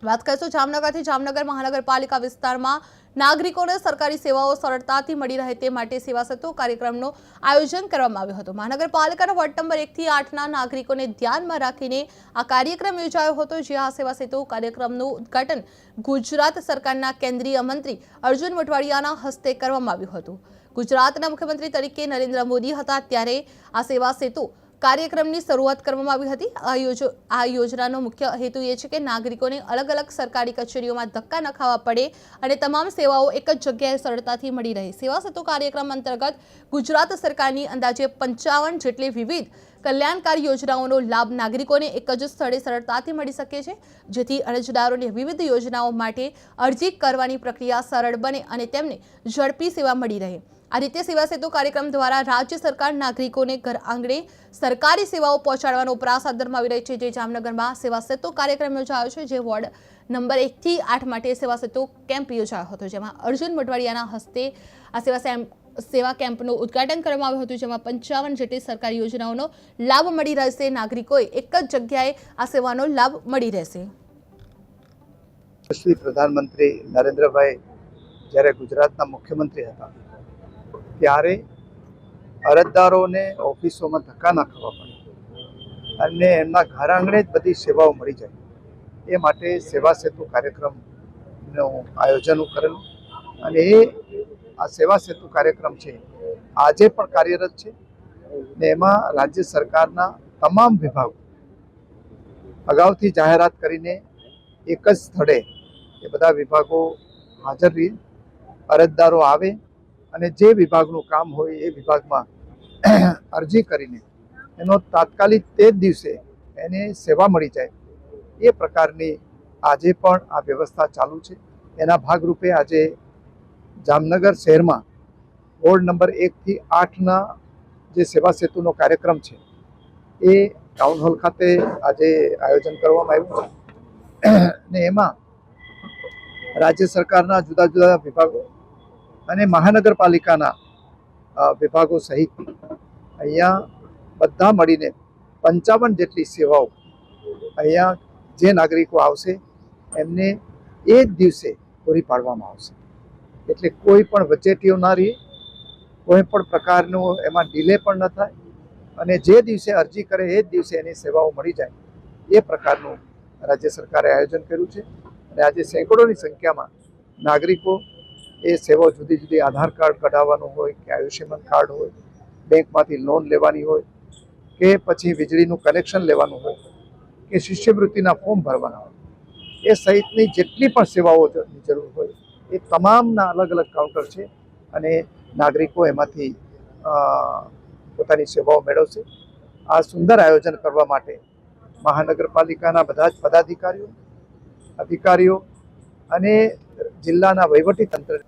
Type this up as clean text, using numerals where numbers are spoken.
વાત કરીશું જામનગરથી। જામનગર મહાનગરપાલિકા વિસ્તારમાં નાગરિકોને સરકારી સેવાઓ સરળતાથી મળી રહે તે માટે સેવા સેતુ કાર્યક્રમનું આયોજન કરવામાં આવ્યું હતું। મહાનગરપાલિકાના વોર્ડ નંબર 1 થી 8 ના નાગરિકોને ધ્યાનમાં રાખીને આ કાર્યક્રમ યોજાયો હતો, જ્યાં સેવા સેતુ કાર્યક્રમનું ઉદ્ઘાટન ગુજરાત સરકારના કેન્દ્રીય મંત્રી અર્જુન મોઢવાડિયાના હસ્તે કરવામાં આવ્યું હતું। ગુજરાતના મુખ્યમંત્રી તરીકે નરેન્દ્ર મોદી હતા ત્યારે આ સેવા સેતુ કાર્યક્રમની શરૂઆત કરવામાં આવી હતી। આ યોજનાનો મુખ્ય હેતુ એ છે કે નાગરિકોને અલગ અલગ સરકારી કચેરીઓમાં ધક્કા ન ખાવા પડે અને તમામ સેવાઓ એક જ જગ્યાએ સરળતાથી મળી રહે। સેવા સેતુ કાર્યક્રમ અંતર્ગત ગુજરાત સરકારની અંદાજે 55 જેટલી વિવિધ કલ્યાણકારી યોજનાઓનો લાભ નાગરિકોને એક જ સ્થળે સરળતાથી મળી શકે છે, જેથી અરજદારોને વિવિધ યોજનાઓ માટે અરજી કરવાની પ્રક્રિયા સરળ બને અને તેમને ઝડપી સેવા મળી રહે। આ રીતે સેવા સેતુ કાર્યક્રમ દ્વારા રાજ્ય સરકાર નાગરિકોને ઘર આંગણે સરકારી સેવાઓ પહોંચાડવાનો પ્રયાસ હાથ ધરવામાં આવી રહી છે। જે જામનગરમાં સેવા સેતુ કાર્યક્રમ યોજાયો છે, જે વોર્ડ નંબર 1 થી 8 માટે સેવા સેતુ કેમ્પ યોજાયો હતો, જેમાં અર્જુન મોઢવાડિયાના હસ્તે આ સેવા કેમ્પનું ઉદ્ઘાટન કરવામાં આવ્યું હતું, જેમાં 55 જેટલી સરકારી યોજનાઓનો લાભ મળી રહેશે। નાગરિકોએ એક જ જગ્યાએ આ સેવાનો લાભ મળી રહેશે। શ્રી પ્રધાનમંત્રી નરેન્દ્રભાઈ જ્યારે ગુજરાતના મુખ્યમંત્રી હતા ત્યારે અરજદારોને ઓફિસોમાં ધક્કા ના ખાવા પડે અને એમના ઘર આંગણે જ બધી સેવાઓ મળી જાય, એ માટે સેવા સેતુ કાર્યક્રમનું આયોજન કરેલું અને આ સેવા સેતુ કાર્યક્રમ છે આજે પણ કાર્યરત છે ને એમાં રાજ્ય સરકારના તમામ વિભાગો અગાઉથી જાહેરાત કરીને એક જ સ્થળે એ બધા વિભાગો હાજર રહી અરજદારો આવે અને જે વિભાગનું કામ હોય એ વિભાગમાં અરજી કરીને એનો તાત્કાલિક તે જ દિવસે એને સેવા મળી જાય, એ પ્રકારની આજે પણ આ વ્યવસ્થા ચાલુ છે। એના ભાગરૂપે આજે જામનગર શહેરમાં વોર્ડ નંબર 1 થી 8ના જે સેવા સેતુનો કાર્યક્રમ છે એ ટાઉન હોલ ખાતે આજે આયોજન કરવામાં આવ્યું છે ને એમાં રાજ્ય સરકારના જુદા જુદા વિભાગો અને મહાનગરપાલિકાના વિભાગો સહિત અહીંયા બધા મળીને 55 જેટલી સેવાઓ અહીંયા જે નાગરિકો આવશે એમને એ જ દિવસે પૂરી પાડવામાં આવશે, એટલે કોઈ પણ વચેટીઓ ના રહે, કોઈ પણ પ્રકારનું એમાં ડિલે પણ ન થાય અને જે દિવસે અરજી કરે એ જ દિવસે એની સેવાઓ મળી જાય, એ પ્રકારનું રાજ્ય સરકારે આયોજન કર્યું છે। અને આજે સેંકડોની સંખ્યામાં નાગરિકો એ સેવાઓ જુદી જુદી આધાર કાર્ડ કઢાવવાનું હોય કે આયુષ્યમાન કાર્ડ હોય, બેંકમાંથી લોન લેવાની હોય કે પછી વીજળીનું કનેક્શન લેવાનું હોય કે શિષ્યવૃત્તિના ફોર્મ ભરવાના હોય, એ સહિતની જેટલી પણ સેવાઓની જરૂર હોય એ તમામના અલગ અલગ કાઉન્ટર છે અને નાગરિકો એમાંથી પોતાની સેવાઓ મેળવશે। આ સુંદર આયોજન કરવા માટે મહાનગરપાલિકાના બધા જ પદાધિકારીઓ, અધિકારીઓ અને જિલ્લાના વહીવટી તંત્ર